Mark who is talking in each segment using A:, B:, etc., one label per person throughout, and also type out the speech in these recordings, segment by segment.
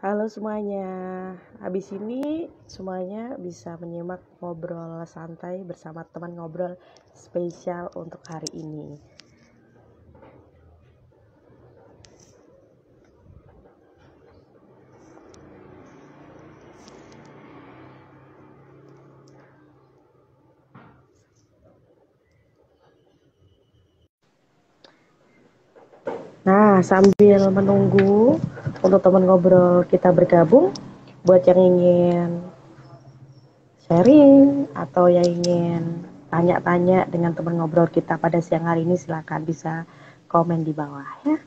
A: Halo semuanya, habis ini semuanya bisa menyimak ngobrol santai bersama teman ngobrol spesial untuk hari ini. Nah, sambil menunggu untuk teman ngobrol kita bergabung, buat yang ingin sharing atau yang ingin tanya-tanya dengan teman ngobrol kita pada siang hari ini, silakan bisa komen di bawah ya.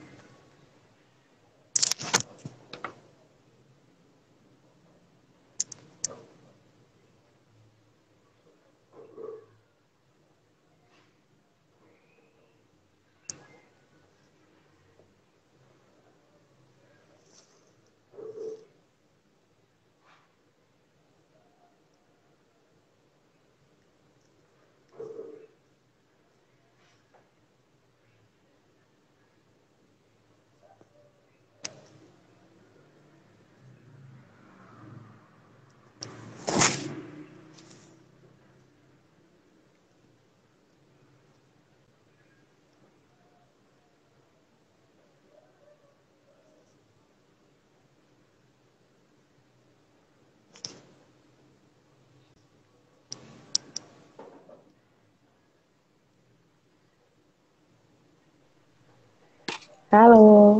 A: Halo,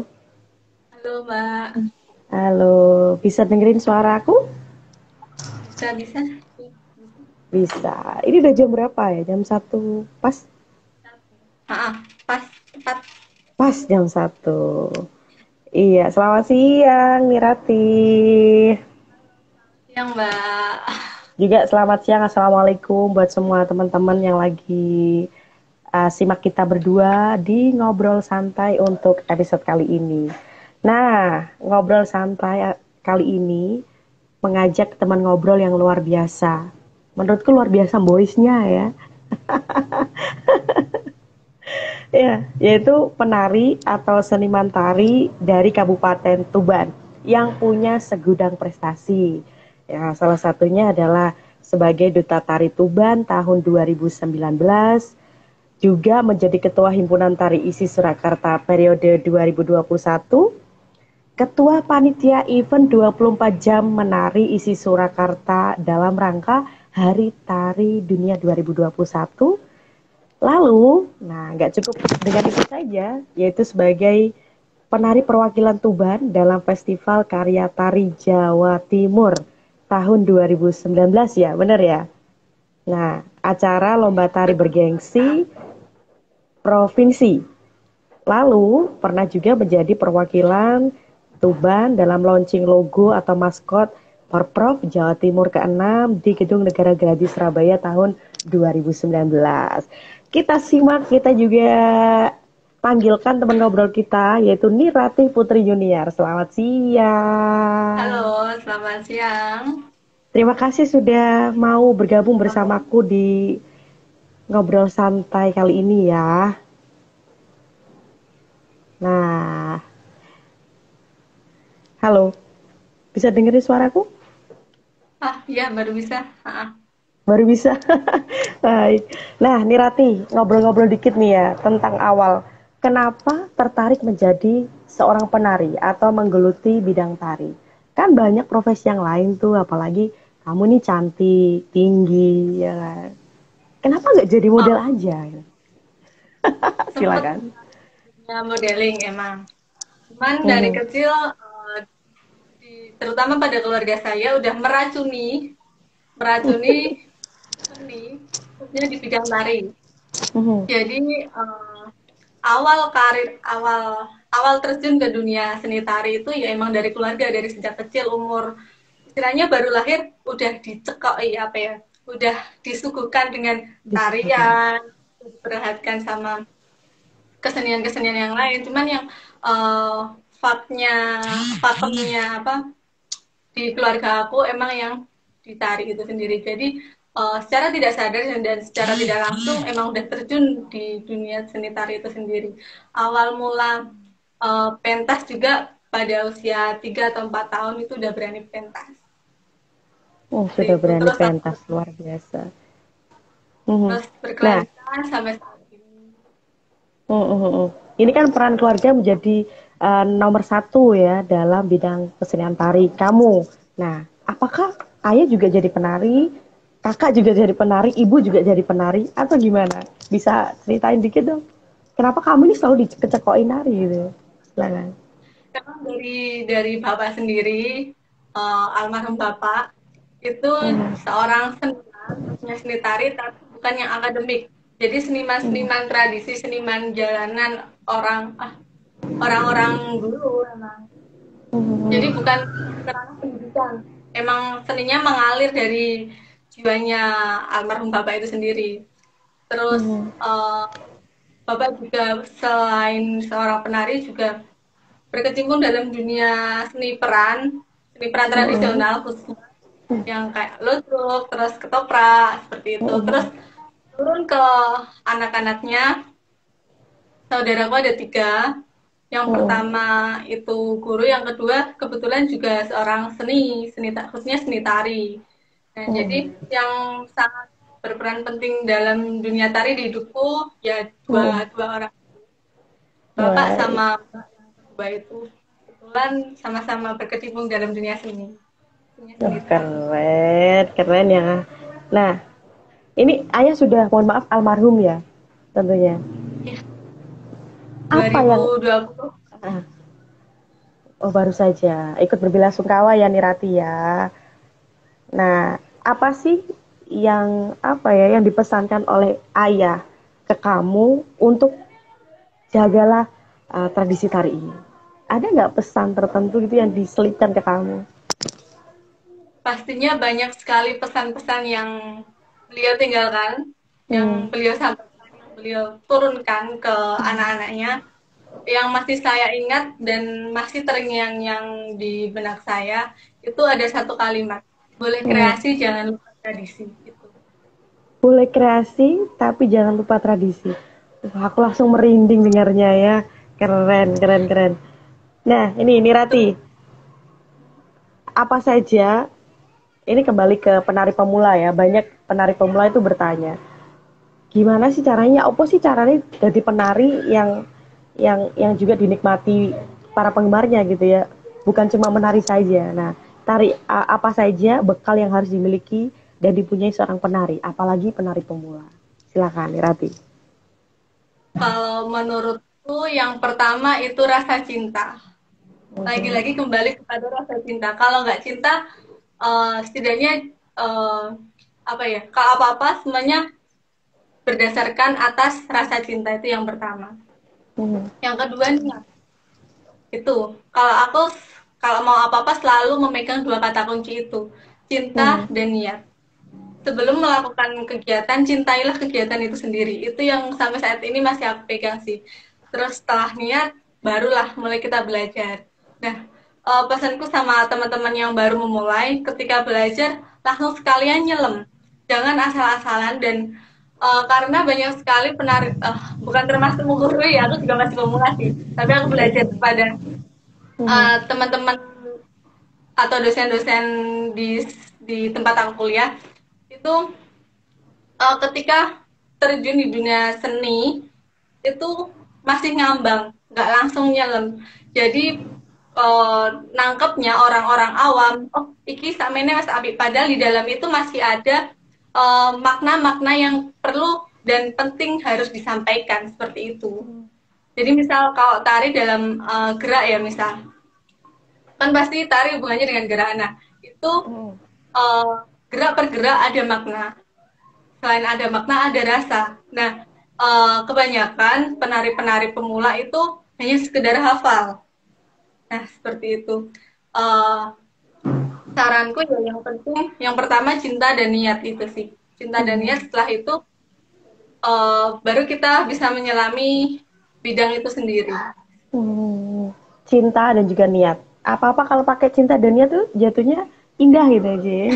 B: Halo Mbak,
A: halo, bisa dengerin suara aku?
B: bisa-bisa.
A: Bisa. Ini udah jam berapa ya? Jam 1 pas?
B: Pas, tepat.
A: Pas jam 1. Iya, selamat siang Nirati.
B: Siang Mbak.
A: Juga selamat siang, Assalamualaikum buat semua teman-teman yang lagi simak kita berdua di Ngobrol Santai untuk episode kali ini. Nah, Ngobrol Santai kali ini mengajak teman ngobrol yang luar biasa. Menurutku luar biasa voice-nya ya. Ya, yaitu penari atau seniman tari dari Kabupaten Tuban yang punya segudang prestasi. Ya, salah satunya adalah sebagai Duta Tari Tuban tahun 2019, juga menjadi Ketua Himpunan Tari ISI Surakarta periode 2021, Ketua Panitia Event 24 Jam Menari ISI Surakarta dalam rangka Hari Tari Dunia 2021. Lalu, nah nggak cukup dengan itu saja, yaitu sebagai penari perwakilan Tuban dalam Festival Karya Tari Jawa Timur tahun 2019 ya, benar ya? Nah, acara lomba tari bergengsi provinsi. Lalu, pernah juga menjadi perwakilan Tuban dalam launching logo atau maskot Porprov Jawa Timur ke-6 di Gedung Negara Gerahadi Surabaya tahun 2019. Kita simak, kita juga panggilkan teman ngobrol kita, yaitu Nirati Putri Junior. Selamat
B: Halo,
A: siang.
B: selamat siang.
A: Terima kasih sudah mau bergabung bersamaku di ngobrol santai kali ini ya. Nah, halo, bisa dengerin suaraku?
B: Iya baru bisa.
A: Baru bisa. Baik. Nah, Nirati, ngobrol-ngobrol dikit nih ya tentang awal. Kenapa tertarik menjadi seorang penari atau menggeluti bidang tari? Kan banyak profesi yang lain tuh, apalagi kamu nih cantik, tinggi, ya kan? Kenapa nggak jadi model
B: Oh,
A: aja?
B: sempet
A: Silakan.
B: modeling emang. Cuman dari
A: Mhm.
B: kecil, terutama pada keluarga saya udah meracuni seni, khususnya di bidang tari.
A: Mhm.
B: Jadi awal awal terjun ke dunia seni tari itu ya emang dari keluarga, dari sejak kecil, umur istilahnya baru lahir udah dicekok ya apa ya, udah disuguhkan dengan
A: Disuguhkan.
B: tarian, diperhatikan sama kesenian-kesenian yang lain. Cuman yang uh, faknya pakemnya apa di keluarga aku emang yang ditari itu sendiri. Jadi secara tidak sadar dan secara tidak langsung emang udah terjun di dunia seni tari itu sendiri. Awal mula pentas juga pada usia 3 atau 4 tahun itu udah berani pentas.
A: Oh,
B: Seperti
A: sudah
B: itu.
A: berani
B: Terus aku
A: pentas, luar biasa. Mhm.
B: terus
A: Nah,
B: berkelanjutan sampai saat ini.
A: ini kan peran keluarga menjadi nomor satu ya dalam bidang kesenian tari kamu. Nah, apakah ayah juga jadi penari, kakak juga jadi penari, ibu juga jadi penari, atau gimana? Bisa ceritain dikit dong. Kenapa kamu ini selalu dikecekokin nari gitu? Silakan.
B: Karena dari bapak sendiri, almarhum bapak itu
A: Mhm.
B: seorang seniman, punya seni tari tapi bukan yang akademik. Jadi
A: Mhm.
B: seniman-seniman tradisi, seniman jalanan orang-orang dulu memang. Jadi
A: Mhm.
B: bukan karena pendidikan. Emang seninya mengalir dari jiwanya almarhum bapak itu sendiri. Terus
A: Mhm.
B: uh, bapak juga selain seorang penari juga berkecimpung dalam dunia seni peran
A: Mhm.
B: tradisional khususnya yang kayak ludruk, terus ketoprak seperti itu. Terus
A: Mhm.
B: turun ke anak-anaknya, saudaraku ada 3. Yang
A: Mhm.
B: pertama itu guru, yang kedua kebetulan juga seorang khususnya seni tari. Nah, jadi
A: Mhm.
B: yang sangat berperan penting dalam dunia tari di hidupku ya
A: Mhm.
B: dua orang, bapak
A: Wah,
B: sama mbak yang kedua itu kebetulan sama-sama berkecimpung dalam dunia seni,
A: wah,
B: seni tari.
A: keren, keren ya. Nah, ini ayah sudah, mohon maaf, almarhum ya, tentunya.
B: Ya,
A: Apa yang
B: 2020.
A: ah, oh baru saja ikut berbelasungkawa ya Nirati ya. Nah, apa sih yang apa ya yang dipesankan oleh ayah ke kamu untuk jagalah tradisi tari ini? Ada nggak pesan tertentu gitu yang diselipkan ke kamu?
B: Pastinya banyak sekali pesan-pesan yang beliau tinggalkan, yang
A: Hmm.
B: beliau sampaikan, yang beliau turunkan ke anak-anaknya, yang masih saya ingat dan masih terngiang-ngiang di benak saya. Itu ada satu kalimat, boleh
A: Hmm.
B: kreasi jangan lupa tradisi gitu.
A: Boleh kreasi tapi jangan lupa tradisi. Wah, aku langsung merinding dengarnya ya. Keren, keren, keren. Nah, ini
B: Itu
A: Nirati, apa saja ini kembali ke penari pemula ya. Banyak penari pemula itu bertanya, gimana sih caranya? Apa sih caranya jadi penari yang juga dinikmati para penggemarnya gitu ya? Bukan cuma menari saja. Nah, apa saja bekal yang harus dimiliki dan dipunyai seorang penari, apalagi penari pemula. Silakan, Irati.
B: kalau menurutku yang pertama itu rasa cinta. Lagi-lagi
A: Mhm.
B: kembali kepada rasa cinta. Kalau nggak cinta, setidaknya apa ya? Kalau apa-apa semuanya berdasarkan atas rasa cinta, itu yang pertama.
A: Mhm.
B: Yang kedua niat. Itu kalau aku, kalau mau apa-apa selalu memegang 2 kata kunci itu, cinta
A: Mhm.
B: dan niat. Sebelum melakukan kegiatan, cintailah kegiatan itu sendiri. Itu yang sampai saat ini masih aku pegang sih. Terus setelah niat, barulah mulai kita belajar. Nah, pesanku sama teman-teman yang baru memulai, ketika belajar langsung sekalian nyelem, jangan asal-asalan. Dan karena banyak sekali penari, bukan termasuk menggurui, aku juga masih pemula sih, tapi aku belajar kepada
A: Mhm.
B: teman-teman atau dosen-dosen di tempat aku kuliah itu, ketika terjun di dunia seni itu masih ngambang, nggak langsung nyelem. Jadi nangkepnya orang-orang awam, oh iki samene mas api, padahal di dalam itu masih ada makna-makna yang perlu dan penting harus disampaikan seperti itu. Jadi misal kalau tari dalam gerak ya, misal kan pasti tari hubungannya dengan gerak. Nah itu
A: Mhm.
B: gerak per gerak ada makna, selain ada makna ada rasa. Nah, kebanyakan penari-penari pemula itu hanya sekedar hafal. Nah, seperti itu. Uh, Saranku ya yang penting, yang pertama cinta dan niat itu sih. Cinta dan niat,
A: Mhm.
B: setelah itu baru kita bisa menyelami bidang itu sendiri.
A: Hmm, cinta dan juga niat. Apa-apa kalau pakai cinta dan niat tuh jatuhnya indah gitu aja ya.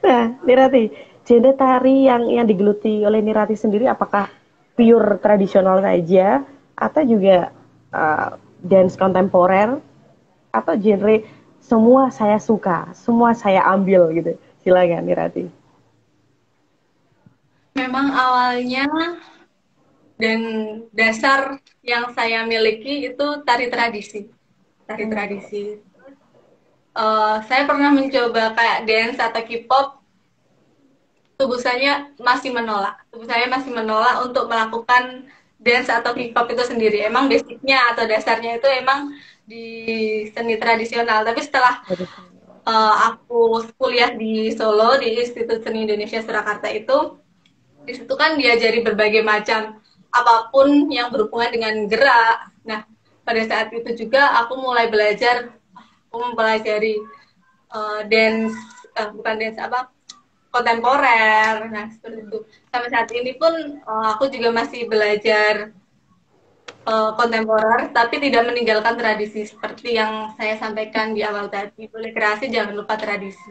A: Nah, Nirati, genre tari yang digeluti oleh Nirati sendiri apakah pure tradisional saja atau juga dance kontemporer, atau genre semua saya suka, semua saya ambil gitu? Silakan Nirati.
B: Memang awalnya dan dasar yang saya miliki itu tari tradisi. Tari tradisi. Saya pernah mencoba kayak dance atau K-pop, tubuh saya masih menolak. Tubuh saya masih menolak untuk melakukan dance atau K-pop itu sendiri. Emang basicnya atau dasarnya itu emang di seni tradisional. Tapi setelah aku kuliah di Solo di Institut Seni Indonesia Surakarta itu, di situ kan diajari berbagai macam apapun yang berhubungan dengan gerak. Nah, pada saat itu juga aku mulai belajar, aku mempelajari dance, bukan dance apa, kontemporer. Nah, seperti itu. Sampai saat ini pun aku juga masih belajar kontemporer, tapi tidak meninggalkan tradisi seperti yang saya sampaikan di awal tadi. Boleh kreasi, jangan lupa tradisi.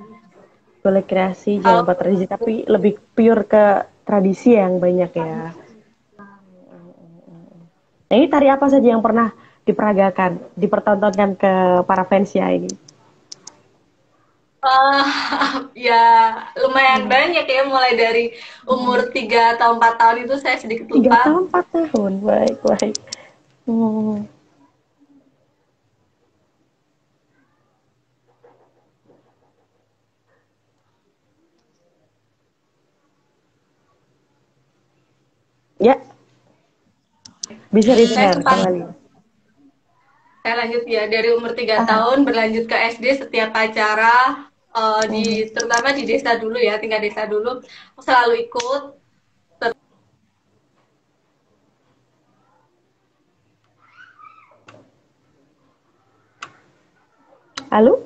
A: Boleh kreasi, jangan
B: Kalau
A: lupa tradisi, tapi lebih pure ke tradisi yang banyak ya.
B: tradisi,
A: Nah, ini tari apa saja yang pernah diperagakan, dipertontonkan ke para fansnya ini?
B: ya lumayan banyak ya, mulai dari umur 3 atau 4 tahun itu saya sedikit
A: Tiga
B: lupa.
A: tahun, 4 tahun, baik, baik. Hmm. Ya, bisa
B: Saya
A: didengar
B: sempat,
A: kembali.
B: saya lanjut ya, dari umur 3
A: Ah,
B: tahun berlanjut ke SD, setiap acara di
A: mhm.
B: terutama di desa dulu ya, tinggal desa dulu, aku selalu ikut.
A: Halo?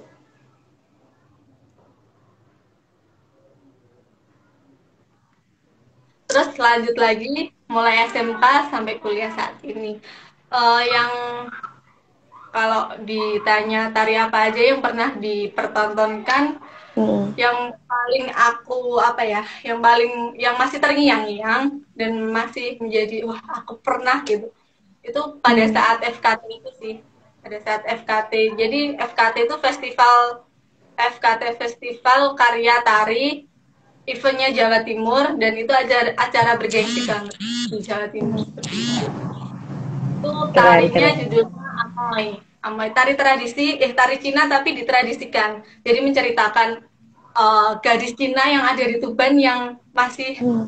B: Terus lanjut lagi mulai SMK sampai kuliah saat ini. Yang kalau ditanya tari apa aja yang pernah dipertontonkan,
A: Mhm.
B: yang paling aku apa ya, yang masih terngiang-ngiang dan masih menjadi wah aku pernah gitu, itu pada
A: Mhm.
B: saat FKT itu sih, pada saat FKT. Jadi FKT itu festival karya tari, eventnya Jawa Timur, dan itu acara bergengsi banget di Jawa Timur seperti itu. Itu
A: Keren,
B: tarinya
A: keren.
B: judulnya Amoy. Amoy tari tradisi, tari Cina tapi ditradisikan. Jadi menceritakan gadis Cina yang ada di Tuban yang masih
A: Mhm.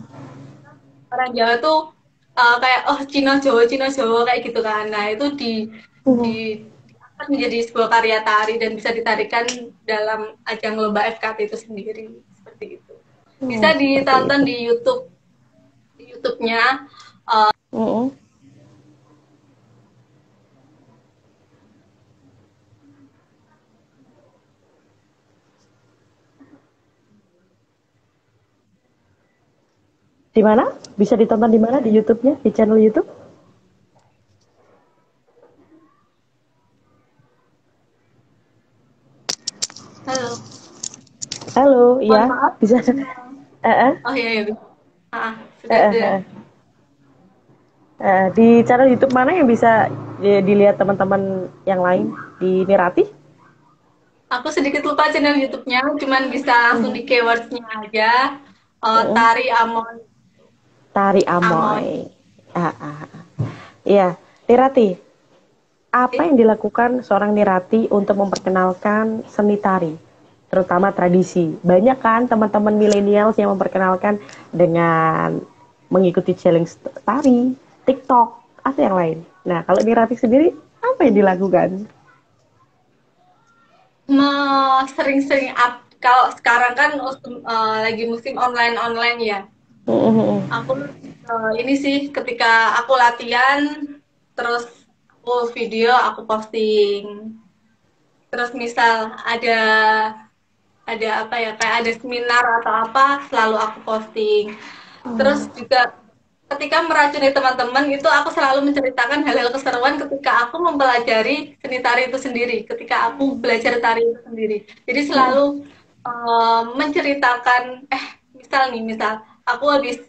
B: orang Jawa tuh kayak oh Cina Jawa kayak gitu kan. Nah, itu di
A: Mhm.
B: diangkat menjadi sebuah karya tari dan bisa ditarikan dalam ajang lomba FKT itu sendiri seperti itu.
A: Oh,
B: Bisa
A: seperti
B: ditonton
A: itu.
B: di YouTube-nya.
A: Mhm. Di mana? Bisa ditonton di mana? Di YouTube-nya, di channel YouTube?
B: Halo,
A: Halo,
B: mohon
A: iya,
B: maaf.
A: bisa. Eh,
B: Oh iya ya, sudah
A: eh,
B: sudah.
A: eh. Di channel YouTube mana yang bisa dilihat teman-teman yang lain di Nirati?
B: Aku sedikit lupa channel YouTube-nya, cuman bisa langsung
A: Mhm.
B: di keywords-nya aja.
A: Mhm.
B: Tari Amoy.
A: Tari
B: Amoy.
A: Amoy. Ah, ah. Iya, Nirati. Apa yang dilakukan seorang Nirati untuk memperkenalkan seni tari, terutama tradisi? Banyak kan teman-teman milenial yang memperkenalkan dengan mengikuti challenge tari, TikTok, atau yang lain. Nah, kalau Nirati sendiri, apa yang dilakukan?
B: Sering-sering up. Kalau sekarang kan lagi musim online-online ya.
A: Mhm.
B: Aku ini sih ketika aku latihan, terus aku video, aku posting. Terus misal ada apa ya, kayak ada seminar atau apa, selalu aku posting. Terus juga ketika meracuni teman-teman itu aku selalu menceritakan hal-hal keseruan ketika aku mempelajari seni tari itu sendiri, ketika aku belajar tari itu sendiri. Jadi selalu menceritakan, misal aku habis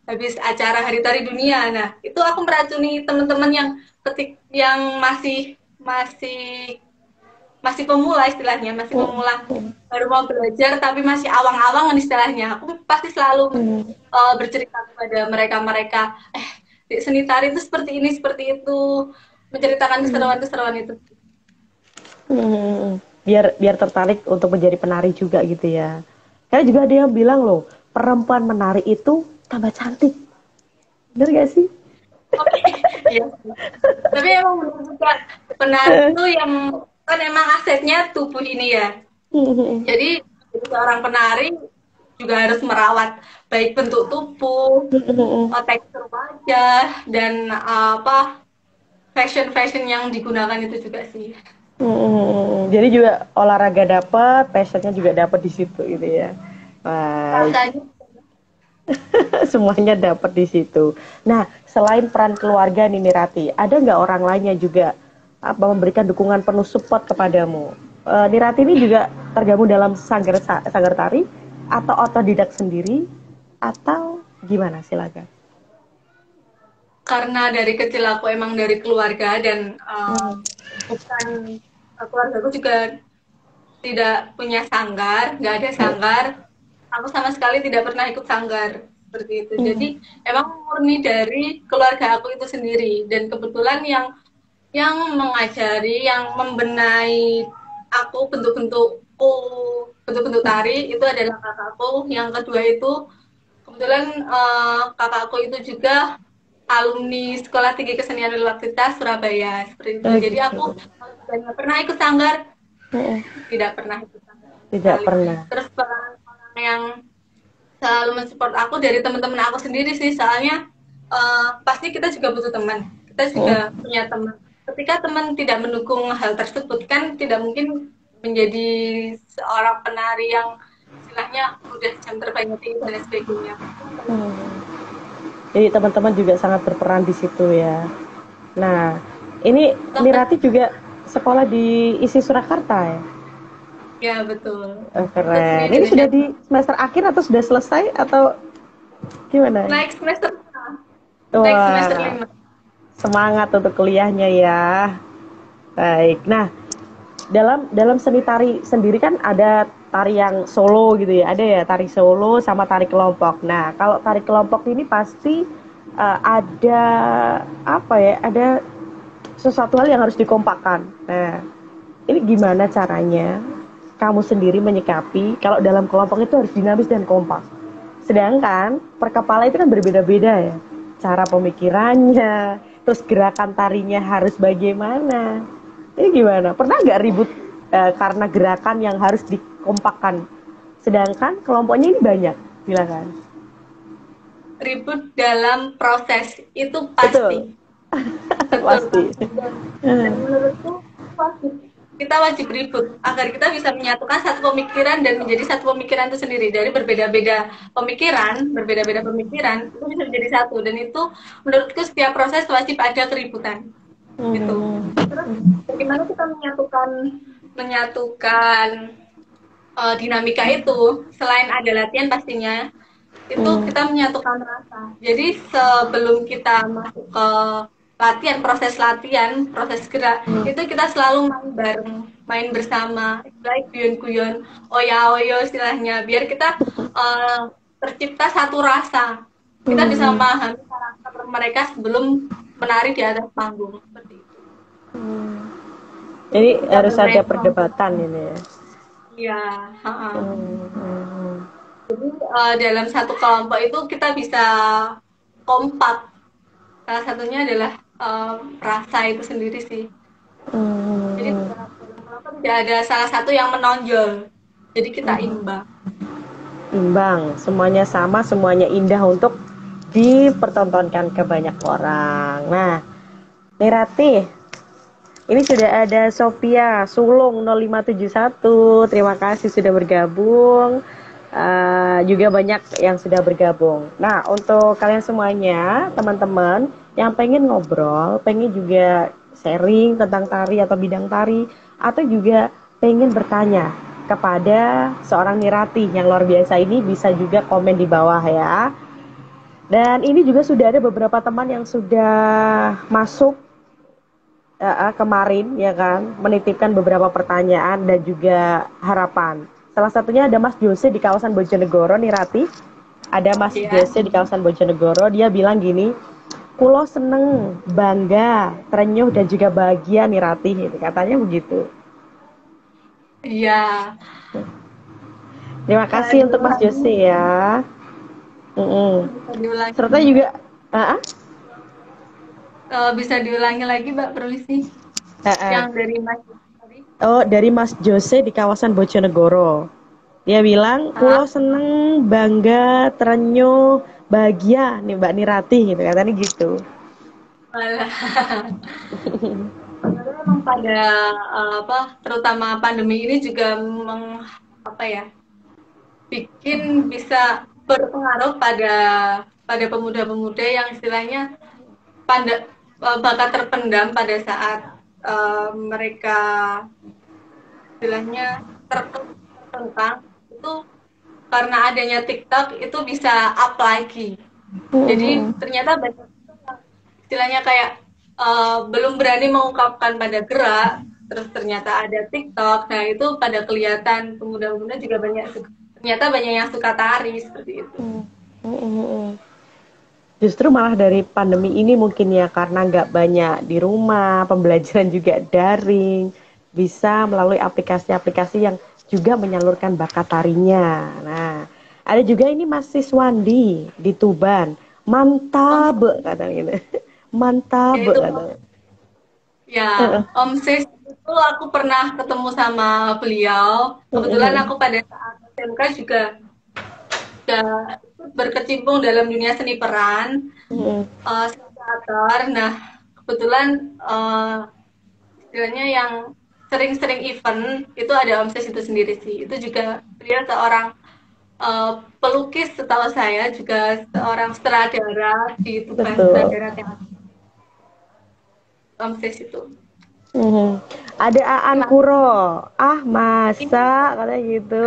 B: habis acara Hari Tari Dunia. Nah, itu aku meracuni teman-teman yang masih masih masih pemula istilahnya, masih pemula, baru mau belajar tapi masih awang-awangan istilahnya. Aku pasti selalu bercerita kepada mereka-mereka, di seni tari itu seperti ini, seperti itu, menceritakan keseruan-keseruan itu.
A: Biar biar tertarik untuk menjadi penari juga gitu ya. Karena juga ada yang bilang loh, perempuan menari itu tambah cantik. Bener gak sih?
B: Iya. Tapi emang benar juga, penari itu yang kan emang asetnya tubuh ini ya. Jadi seorang penari juga harus merawat baik bentuk tubuh, tekstur wajah, dan apa fashion yang digunakan itu juga sih.
A: Jadi juga olahraga dapat, passionnya juga dapat di situ gitu ya. Baik,
B: Rasanya
A: semuanya dapat di situ. Nah, selain peran keluarga nih Nirati, ada nggak orang lainnya juga apa memberikan dukungan penuh support kepadamu? Nirati ini juga tergabung dalam sanggar tari atau otodidak sendiri atau gimana silakan?
B: karena dari kecil aku emang dari keluarga dan bukan keluarga aku juga tidak punya sanggar, nggak ada sanggar. Aku sama sekali tidak pernah ikut sanggar seperti itu. Jadi emang murni dari keluarga aku itu sendiri dan kebetulan yang mengajari, yang membenahi aku bentuk-bentuk tari itu adalah kakakku. Yang kedua itu kebetulan kakakku itu juga alumni Sekolah Tinggi Kesenian Universitas Surabaya seperti itu. Jadi
A: Gitu.
B: aku tidak pernah ikut sanggar, tidak pernah ikut sanggar
A: Tidak
B: sekali.
A: pernah.
B: Terus orang yang selalu mensupport aku dari teman-teman aku sendiri sih, soalnya pasti kita juga butuh teman, kita juga punya teman. Ketika teman tidak mendukung hal tersebut kan tidak mungkin menjadi seorang penari yang istilahnya udah jam terbangnya tinggi dan sebagainya.
A: Jadi teman-teman juga sangat berperan di situ ya. Nah, ini
B: Sampai
A: Nirati juga sekolah di ISI Surakarta ya?
B: ya betul.
A: Oh,
B: Terus di
A: keren. Ini
B: Indonesia
A: sudah di semester akhir atau sudah selesai atau gimana?
B: naik semester 5. Naik semester
A: Wah,
B: 5.
A: semangat untuk kuliahnya ya. Baik. Nah, dalam dalam seni tari sendiri kan ada tari yang solo gitu ya. Ada ya tari solo sama tari kelompok. Nah, kalau tari kelompok ini pasti ada apa ya? Ada sesuatu hal yang harus dikompakkan. Nah, ini gimana caranya kamu sendiri menyikapi kalau dalam kelompok itu harus dinamis dan kompak. Sedangkan per kepala itu kan berbeda-beda ya. Cara pemikirannya, terus gerakan tarinya harus bagaimana. Ini gimana? Pernah nggak ribut karena gerakan yang harus dikompakkan? Sedangkan kelompoknya ini banyak, silakan.
B: Ribut dalam proses itu
A: Betul,
B: pasti. Betul
A: pasti.
B: Pak. Dan menurutku kita wajib ribut agar kita bisa menyatukan satu pemikiran dan menjadi satu pemikiran itu sendiri. Dari berbeda-beda pemikiran itu bisa menjadi satu, dan itu menurutku setiap proses wajib ada keributan gitu. Terus bagaimana kita menyatukan dinamika itu, selain ada latihan pastinya itu kita menyatukan rasa. Jadi sebelum kita masuk ke proses gerak itu kita selalu main bareng, main bersama, like guyon-guyon, oya-oyo istilahnya, biar kita tercipta satu rasa. Kita bisa memahami karakter mereka sebelum menari di atas panggung seperti itu.
A: Jadi harus ada perdebatan ini ya.
B: Iya. Jadi dalam satu kelompok itu kita bisa kompak. Salah satunya adalah rasa itu sendiri sih. Jadi tidak ada salah satu yang menonjol. Jadi kita imbang.
A: Imbang, semuanya sama, semuanya indah untuk dipertontonkan ke banyak orang. Nah, Nirati, ini sudah ada Sophia Sulung 0571. Terima kasih sudah bergabung. Juga banyak yang sudah bergabung. Nah, untuk kalian semuanya, teman-teman yang pengen ngobrol, pengen juga sharing tentang tari atau bidang tari, atau juga pengen bertanya kepada seorang Nirati yang luar biasa ini, bisa juga komen di bawah ya. Dan ini juga sudah ada beberapa teman yang sudah masuk kemarin ya kan menitipkan beberapa pertanyaan dan juga harapan. Salah satunya ada Mas Jose di kawasan Bojonegoro nih Rati. Ada Mas
B: Ya.
A: Jose di kawasan Bojonegoro, dia bilang gini, "Kulo seneng, bangga, terenyuh dan juga bahagia nih Rati." Gitu. Katanya begitu.
B: Iya.
A: Terima
B: Bisa
A: kasih untuk Mas
B: diulangi,
A: Jose ya. Mm-mm.
B: bisa diulangi.
A: Serta juga
B: Bisa diulangi lagi, Mbak, permisi.
A: ah, ah.
B: Yang dari Mas tadi.
A: Oh, dari Mas Jose di kawasan Bojonegoro. Dia bilang,
B: Ah,
A: "Kulo seneng, bangga, terenyuh, bahagia nih Mbak Nirati." Gitu katanya gitu.
B: malah. Sebenarnya memang pada apa, terutama pandemi ini juga apa ya, bikin bisa berpengaruh pada pemuda-pemuda yang istilahnya bakat terpendam pada saat mereka istilahnya tertentang itu, karena adanya TikTok itu bisa up lagi. Jadi
A: Mm-mm.
B: ternyata banyak istilahnya kayak belum berani mengungkapkan pada gerak, terus ternyata ada TikTok. Nah itu pada kelihatan pemuda-pemuda juga ternyata banyak yang suka tari seperti itu.
A: Mm-mm. Justru malah dari pandemi ini mungkin ya karena nggak banyak di rumah, pembelajaran juga daring, bisa melalui aplikasi-aplikasi yang juga menyalurkan bakat tarinya. Nah, ada juga ini Mas Siswandi di Tuban,
B: Om
A: mantap katanya gitu, mantap
B: ya itu
A: katanya.
B: ya Om Sis itu aku pernah ketemu sama beliau. Kebetulan aku pada saat SMK juga berkecimpung dalam dunia seni peran, seni teater. Nah kebetulan istilahnya yang sering-sering event itu ada Omses itu sendiri sih. Itu juga beliau seorang pelukis setahu saya, juga seorang sutradara di Tuban,
A: Betul.
B: sutradara teater Omses itu.
A: Mhm. Ada Aan
B: Nah,
A: Kuro. Ah,
B: ini
A: masa katanya gitu.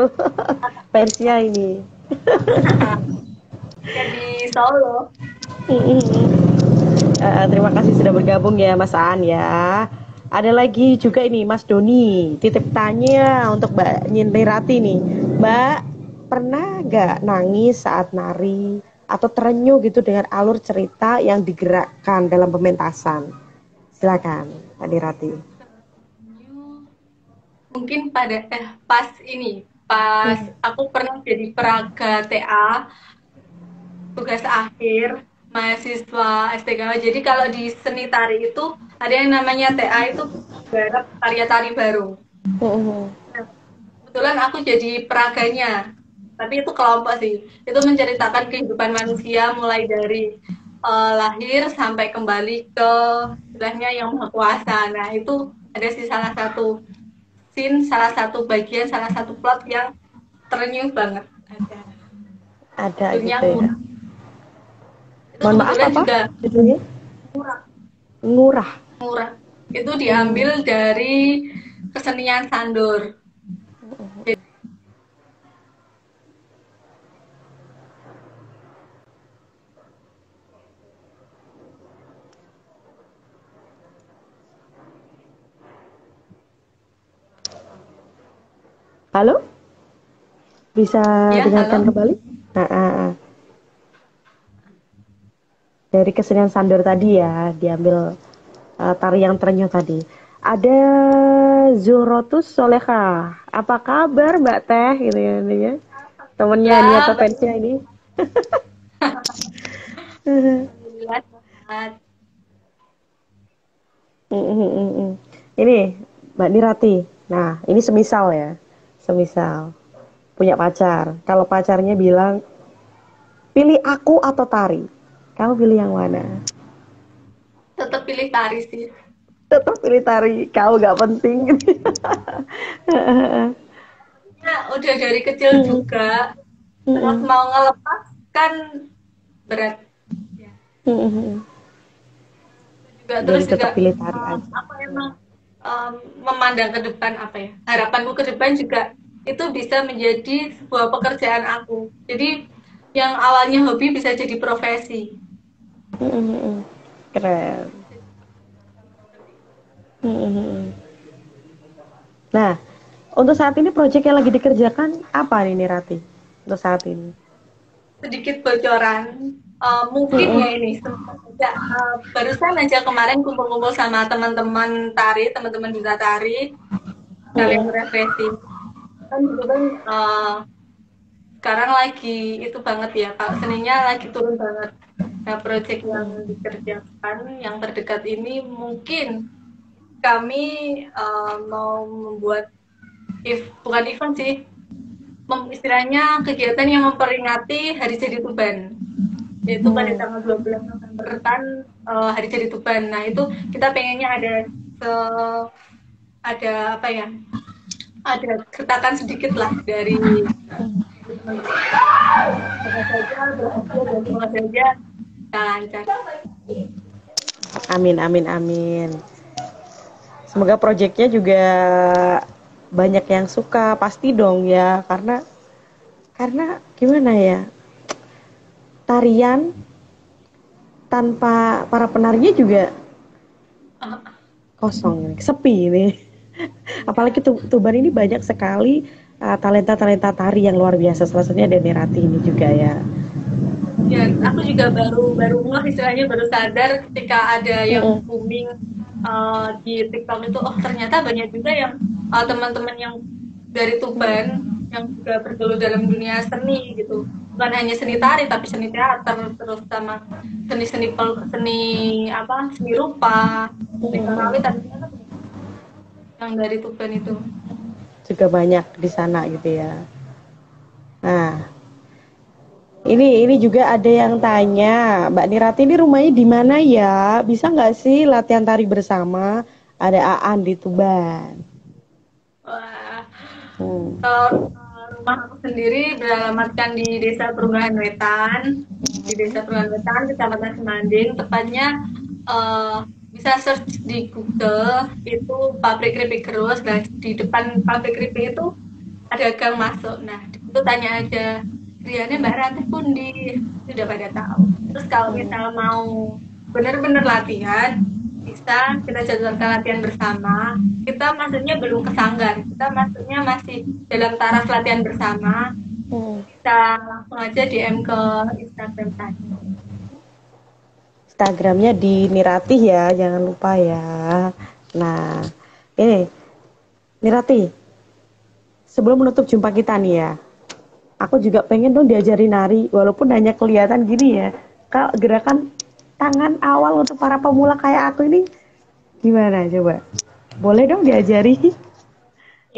A: Fansnya ini.
B: ya di Solo.
A: Terima kasih sudah bergabung ya Mas Aan ya. Ada lagi juga ini Mas Doni. Titip tanya untuk Mbak Nyintirati nih. Mbak, pernah nggak nangis saat nari atau terenyuh gitu dengan alur cerita yang digerakkan dalam pementasan? Silakan, Mbak Nirati.
B: Mungkin pas aku pernah jadi peraga TA, tugas akhir mahasiswa STKW. Jadi kalau di seni tari itu ada yang namanya TA, itu garap karya tari baru. Nah, kebetulan aku jadi peraganya, tapi itu kelompok sih. Itu menceritakan kehidupan manusia mulai dari lahir sampai kembali ke istilahnya yang maha kuasa. Nah itu ada sih salah satu scene, salah satu bagian, salah satu plot yang terenyuh banget. Ada.
A: Ada
B: Judulnya
A: gitu ya.
B: Ngurah. Itu
A: Mohon maaf
B: kebetulan
A: apa
B: juga
A: judulnya?
B: murah.
A: Ngurah.
B: Murah. Itu diambil
A: Hmm.
B: dari kesenian Sandur.
A: Halo? Bisa
B: Ya,
A: dengarkan
B: halo.
A: kembali? Dari kesenian Sandor tadi ya, diambil tari yang terenyuh tadi. Ada Zuhrotus Soleha. Apa kabar Mbak Teh gitu ya, ini ya. Temennya ini atau
B: Alhamdulillah,
A: fansnya ini.
B: alhamdulillah sehat.
A: Ini Mbak Nirati. Nah, ini semisal ya. Semisal punya pacar. Kalau pacarnya bilang, "Pilih aku atau tari." Kamu pilih yang mana?
B: Tetap pilih tari sih.
A: Tetap pilih tari. Kau gak penting.
B: Ya, udah dari kecil juga. Terus mau ngelepas kan berat. Ya. Juga
A: Jadi
B: terus juga
A: tetap pilih tari aja.
B: aku emang memandang ke depan apa ya, harapanku ke depan juga itu bisa menjadi sebuah pekerjaan aku, jadi yang awalnya hobi bisa jadi profesi.
A: Keren. Mm-mm. Nah, untuk saat ini proyek yang lagi dikerjakan apa nih Rati? Untuk saat ini.
B: Sedikit bocoran, mungkin ya
A: Mm-mm.
B: ini semenjak, barusan aja kemarin kumpul-kumpul sama teman-teman tari, teman-teman duta tari, kalian
A: Mm-mm.
B: refreshing. Kan gitu kan, sekarang lagi itu banget ya, Kak, seninya lagi turun banget. Nah, proyek yang dikerjakan yang terdekat ini mungkin kami mau membuat bukan event sih, istilahnya kegiatan yang memperingati Hari Jadi Tuban. Yaitu pada
A: Hmm.
B: tanggal 12 November kan, Hari Jadi Tuban. Nah, itu kita pengennya ada apa ya? Ada gertakan sedikit lah dari teman-teman. Semoga saja berhasil dan semoga saja lancar.
A: Amin, amin, amin. Semoga proyeknya juga banyak yang suka, pasti dong ya, karena gimana ya, tarian tanpa para penarinya juga
B: Uh,
A: kosong, sepi ini.
B: ya.
A: Apalagi Tuban ini banyak sekali talenta-talenta tari yang luar biasa. Salah satunya Deni Rati ini juga ya.
B: Ya, aku juga baru baru ngeh, istilahnya baru sadar ketika ada yang
A: Mm-mm.
B: booming di TikTok itu, oh ternyata banyak juga yang teman-teman yang dari Tuban yang juga bergelut dalam dunia seni gitu. Bukan hanya seni tari tapi seni teater, terus sama seni apa, seni rupa, seni
A: Mm-mm.
B: karawitan, ternyata yang dari Tuban itu.
A: Juga banyak di sana gitu ya. Nah, ini juga ada yang tanya, Mbak Nirati ini rumahnya di mana ya? Bisa nggak sih latihan tari bersama? Ada Aan di Tuban.
B: Wah,
A: Hmm.
B: kalau rumah aku sendiri beralamatkan di Desa Perubahan Wetan, di Desa Perubahan Wetan, Kecamatan Semanding, tepatnya eh, bisa search di Google, itu pabrik keripik Gerus. Nah, di depan pabrik keripik itu ada gang masuk. Nah, itu tanya aja, Riannya Mbak Ranti Pundi, sudah pada tahu. Terus kalau
A: Hmm.
B: misal mau benar-benar latihan, bisa kita jadwalkan latihan bersama. Kita maksudnya belum ke sanggar, kita maksudnya masih dalam taraf latihan bersama.
A: Hmm.
B: Kita langsung aja DM ke Instagram tadi.
A: Instagramnya di Niratih ya, jangan lupa ya. Nah, ini Nirati, sebelum menutup jumpa kita nih ya, aku juga pengen dong diajari nari, walaupun hanya kelihatan gini ya. Kalau gerakan tangan awal untuk para pemula kayak aku ini gimana coba? Boleh dong diajari?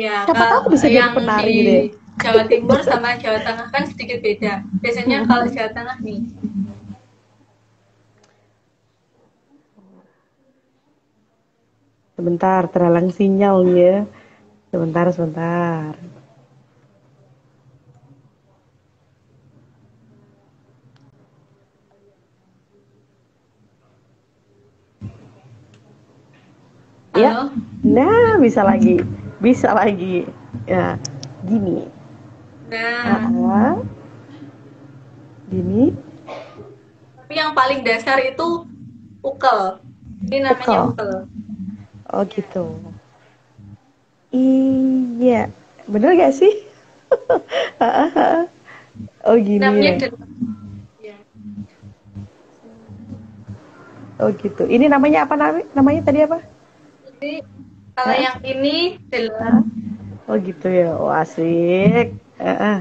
B: Ya,
A: Siapa tahu
B: kalau
A: aku bisa jadi
B: yang di
A: penari gitu ya.
B: Jawa Timur sama Jawa Tengah kan sedikit beda. Biasanya kalau Jawa Tengah nih,
A: Sebentar, terhalang sinyal nih ya. Sebentar, sebentar. Ya,
B: halo.
A: nah bisa lagi. Bisa lagi. Ya, gini.
B: Nah,
A: Ah, gini.
B: tapi yang paling dasar itu ukel. Ini namanya
A: Pukul.
B: ukel.
A: Oh
B: Ya.
A: gitu. Iya. Bener gak sih? Oh gini
B: Namanya
A: ya.
B: ya.
A: Oh gitu. Ini namanya apa namanya tadi apa?
B: Jadi kalau
A: Hah?
B: yang ini adalah
A: Hah? Oh gitu ya. Oh asik. Heeh.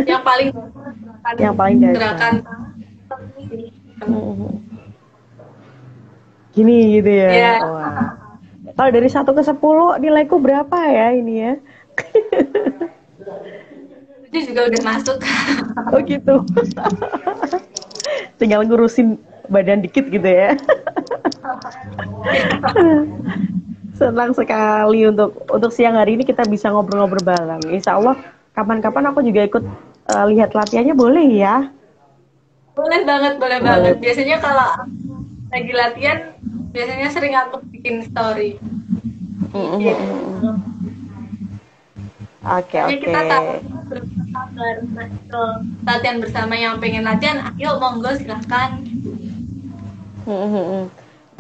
B: yang paling dasar, gerakan
A: Yang paling
B: gerakan
A: dasar.
B: ini sih.
A: Mhm. Gini gitu ya.
B: Ya,
A: Wah. Kalau dari 1 ke 10 nilaiku berapa ya ini ya?
B: itu juga udah masuk.
A: Oh gitu. Tinggal ngurusin badan dikit gitu ya. Senang sekali untuk siang hari ini kita bisa ngobrol-ngobrol bareng. Insya Allah kapan-kapan aku juga ikut lihat latihannya boleh ya?
B: Boleh banget, boleh banget.
A: Boleh.
B: Biasanya kalau lagi latihan, biasanya sering aku bikin story. Gitu.
A: Oke
B: Makanya
A: oke.
B: kita belum sabar masih ke latihan bersama, yang pengen latihan, ayo monggo silahkan.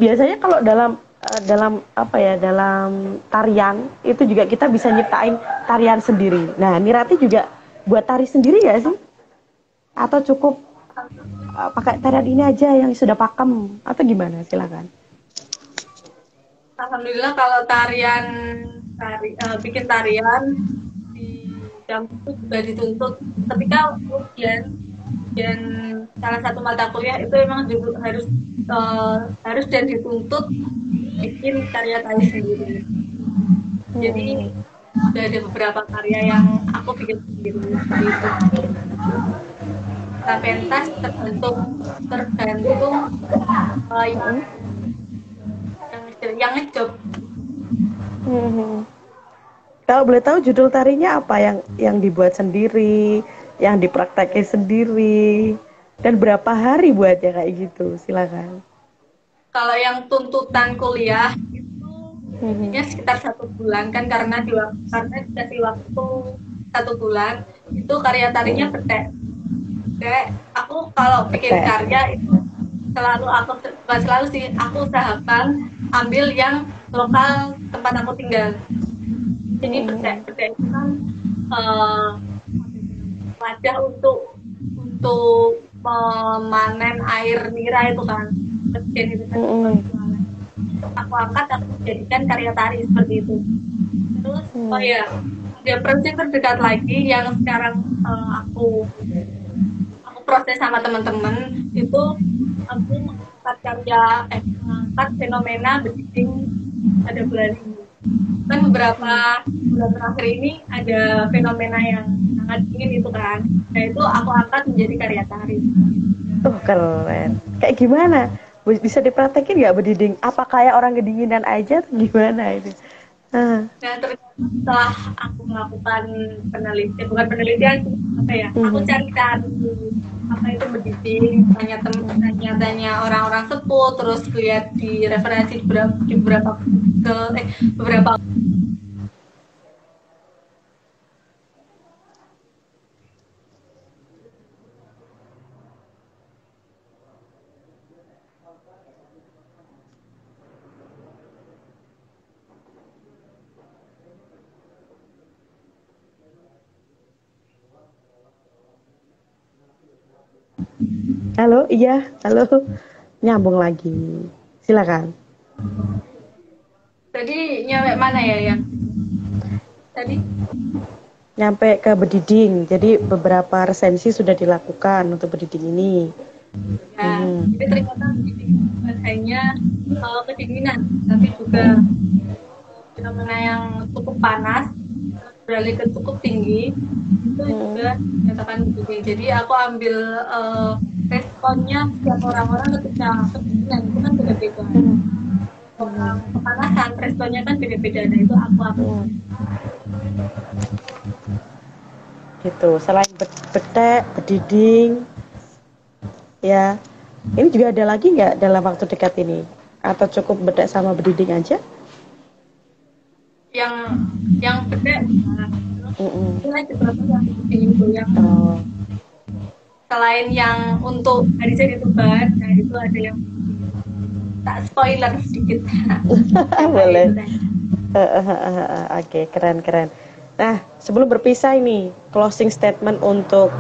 A: Biasanya kalau dalam dalam apa ya, dalam tarian itu juga kita bisa nyiptain tarian sendiri. Nah, Mirati juga buat tari sendiri ya sih? Atau cukup pakai tarian ini aja yang sudah pakem atau gimana? Silakan.
B: Alhamdulillah kalau bikin tarian di kampus itu juga dituntut ketika ujian salah satu mata kuliah itu emang harus dan dituntut bikin karya tari sendiri. Jadi udah ada beberapa karya yang aku bikin sendiri seperti itu. Nah, pentas tergantung yang ngejob.
A: Kalau boleh tahu judul tarinya apa yang dibuat sendiri, yang dipraktekin sendiri, dan berapa hari buatnya kayak gitu? Silakan.
B: Kalau yang tuntutan kuliah itu ya sekitar 1 bulan kan karena dikasih waktu 1 bulan itu karya tarinya berdek. Aku kalau bikin karya itu bukan selalu sih, aku usahakan ambil yang lokal tempat aku tinggal. Jadi berdek itu kan wadah untuk memanen air nira itu kan. Itu kan aku jadikan karya tari seperti itu. Terus oh ya, ada proyek terdekat lagi yang sekarang aku proses sama teman-teman itu, aku mengangkat fenomena bediding ada bulan ini. Kan beberapa bulan terakhir ini ada fenomena yang sangat dingin itu kan. Nah itu aku angkat menjadi karya tari.
A: Keren. Kayak gimana? Bisa dipraktekin nggak bediding? Apa kayak orang kedinginan aja atau gimana itu?
B: Nah ternyata setelah aku melakukan bukan penelitian, aku cari apa itu bediding, tanya orang-orang sepuh, terus lihat di referensi beberapa
A: Halo, iya, halo. Nyambung lagi. Silakan.
B: Tadi nyampe mana ya yang tadi?
A: Nyampe ke bediding. Jadi beberapa resensi sudah dilakukan untuk bediding ini.
B: Ya, jadi ternyata bediding bukan hanya kedinginan, tapi juga fenomena yang cukup panas beralih ke cukup tinggi itu juga menyatakan bediding. Jadi aku ambil responnya setiap orang-orang ketika kedinginan itu kan beda-beda. Orang kepanasan responnya kan beda-beda. Nah itu aku
A: gitu. Selain bedek, bediding, ya, ini juga ada lagi nggak dalam waktu dekat ini? Atau cukup bedek sama bediding aja?
B: Yang bedek, yang selain yang untuk hari jadi tuban, nah itu ada yang tak spoiler sedikit.
A: Boleh. Oke, keren. Nah, sebelum berpisah ini, closing statement untuk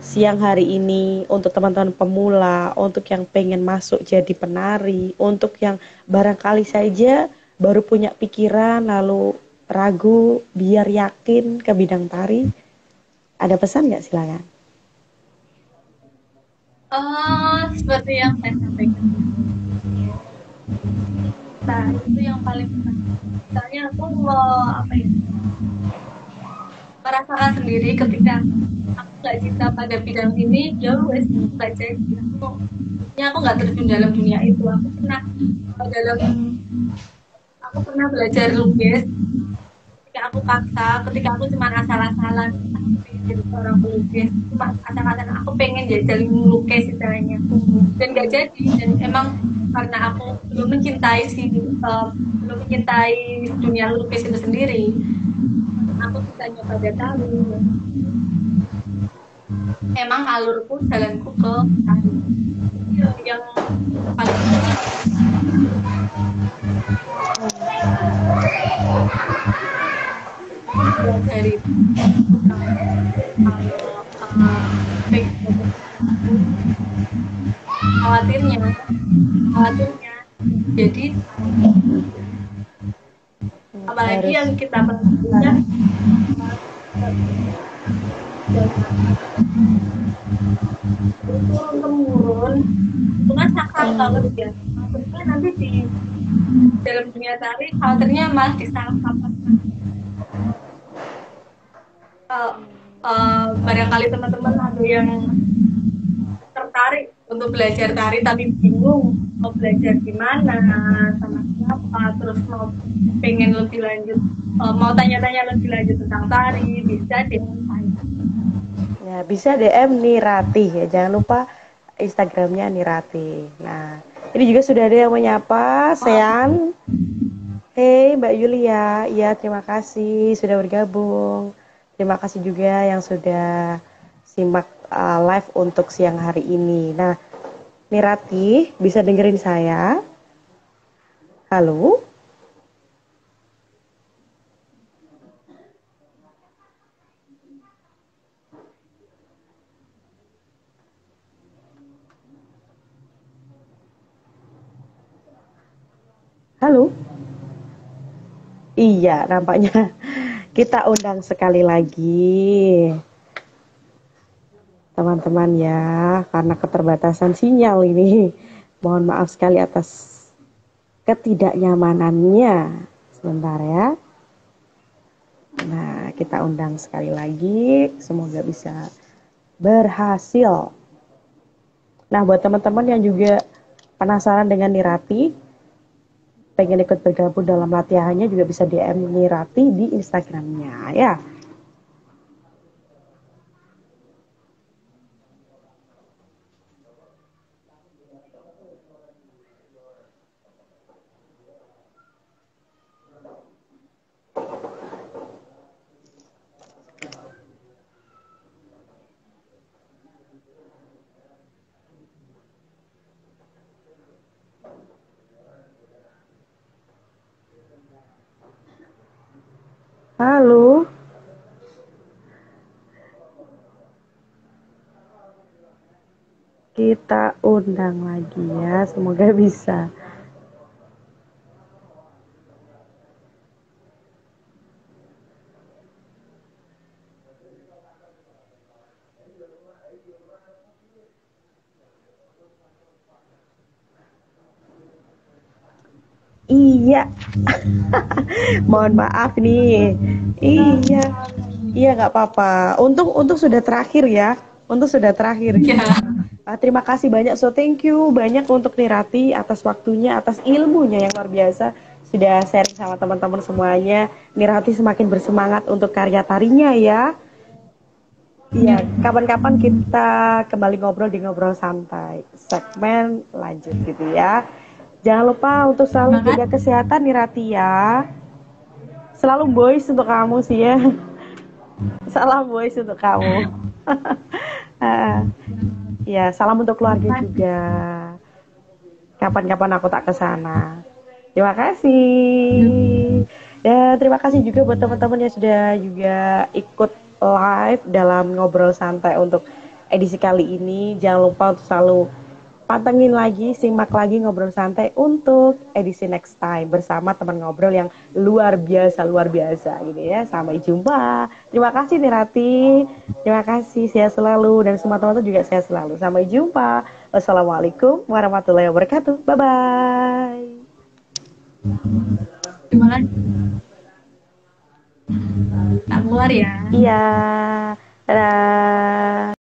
A: siang hari ini, untuk teman-teman pemula, untuk yang pengen masuk jadi penari, untuk yang barangkali saja baru punya pikiran lalu ragu biar yakin ke bidang tari. Ada pesan nggak? Silakan.
B: Seperti yang saya sampaikan. Nah, itu yang paling penting. Misalnya aku merasakan sendiri ketika aku nggak cinta pada bidang ini, ya wes nggak jadi. Aku nggak terjun dalam dunia itu. Aku pernah belajar lukis. Ketika aku paksa, ketika aku cuma asal-asalan jadi seorang pelukis, cuma asal-asalan aku pengen jadi melukis istilahnya, dan nggak jadi. Dan emang karena aku belum mencintai dunia lukis itu sendiri, aku cintanya pada tari. Emang jalanku ke tari. yang paling dari khawatirnya khawatirnya jadi apalagi
A: harus
B: yang kita pernah turun temurun itu kan sakral banget ya maksudnya nanti di dalam dunia tari khawatirnya malah disalah kaprahkan barangkali teman-teman ada yang tertarik untuk belajar tari tapi bingung mau belajar di mana sama siapa terus mau pengen lebih lanjut mau tanya-tanya lebih lanjut tentang tari bisa deh
A: ya bisa DM Nirati ya, jangan lupa Instagramnya Nirati. Nah, ini juga sudah ada yang menyapa Sean. Hey Mbak Yulia, ya terima kasih sudah bergabung. Terima kasih juga yang sudah simak live untuk siang hari ini. Nah, Nirati bisa dengerin saya? Halo? Halo? Iya, nampaknya kita undang sekali lagi teman-teman ya, karena keterbatasan sinyal ini. Mohon maaf sekali atas ketidaknyamanannya. Sebentar ya. Nah, kita undang sekali lagi. Semoga bisa berhasil. Nah, buat teman-teman yang juga penasaran dengan Nirati, pengen ikut bergabung dalam latihannya juga bisa DM Nirati di Instagramnya ya. Halo. Kita undang lagi ya, semoga bisa. Iya. Mohon maaf nih. Iya. Iya nggak apa-apa. Untuk sudah terakhir ya. Untuk sudah terakhir.
B: ya
A: Terima kasih banyak. So thank you banyak untuk Nirati atas waktunya, atas ilmunya yang luar biasa. Sudah sharing sama teman-teman semuanya. Nirati semakin bersemangat untuk karya tarinya ya. Iya, kapan-kapan kita kembali ngobrol di ngobrol santai. Segmen lanjut gitu ya. Jangan lupa untuk selalu jaga kesehatan nih Rati ya. Selalu boys untuk kamu sih ya. Salam boys untuk kamu. Ya, salam untuk keluarga juga. Kapan-kapan aku tak kesana. Terima kasih. Dan terima kasih juga buat teman-teman yang sudah juga ikut live dalam ngobrol santai untuk edisi kali ini. Jangan lupa untuk selalu pantengin lagi, simak lagi ngobrol santai untuk edisi next time bersama teman ngobrol yang luar biasa gitu ya. Sampai jumpa. Terima kasih Nirati. Terima kasih, sehat selalu dan semua teman-teman juga sehat selalu. Sampai jumpa. Wassalamualaikum warahmatullahi wabarakatuh. Bye bye.
B: terima kasih tak keluar ya
A: Iya. Dadah.